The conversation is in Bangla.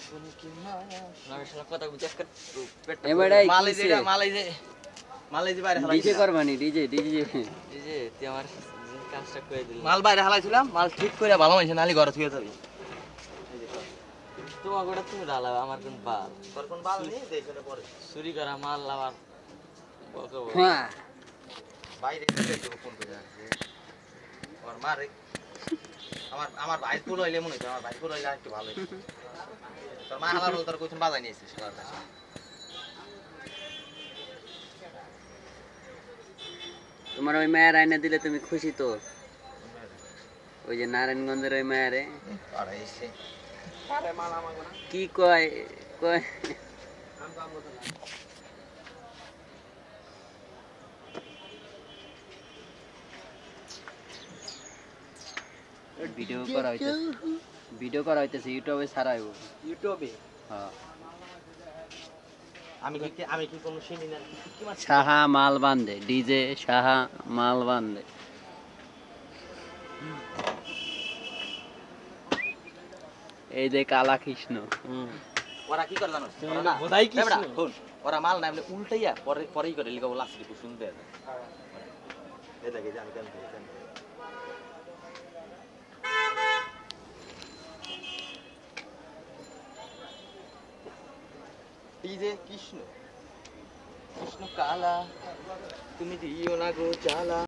শুনি কি মায়া আমি শালা কথা বুঝাস কর এ বেড়াই মালাই যে বাইরে হালাই ডিজে করবানি ডিজে তুই আমার কাজটা করে দিলি মাল বাইরে হালাইছিলাম মাল ঠিক করে ভালো হইছে নালি ঘরে থুয়ে যাবি তোমার গোটা তুমি ডালাবে আমার কোন বাল তোর কোন বাল নেই দেখলে পরে চুরি করা মাল আবার বকবো হ্যাঁ বাইরে দেখতে ফোন করে আছে আর মারে আমার ভাই পুর হইলে মনে হয় আমার ভাই পুর হইলে একটু ভালো হইতো তোর মা হালার তোর কইছেন বাজাই নিয়েছিস শালার কাছে তোমার ওই মায়ের আয়না দিলে তুমি খুশি তো ওই যে নারায়ণগঞ্জের ওই মায়েরে আরে এসে আরে মাল আমাগো না কি কয় কয় ভিডিও করা হইতেছে ইউটিউবে ছাড়া হইব ইউটিউবে হ্যাঁ আমি কি কোনো চিনি না কি মাছ সাহা মাল বান্ধে ডিজে সাহা মাল বান্ধে এই যে কালা কৃষ্ণ ওরা কি করে জানোস ওরা বোধাই কি শুন ওরা মাল না এমনি উল্টাইয়া পরেই করে লিখা বলা আসলে শুনতে আছে এই দেখে আমি কেন ডিজে কৃষ্ণ কৃষ্ণ কালা তুমি দিও না গো জ্বালা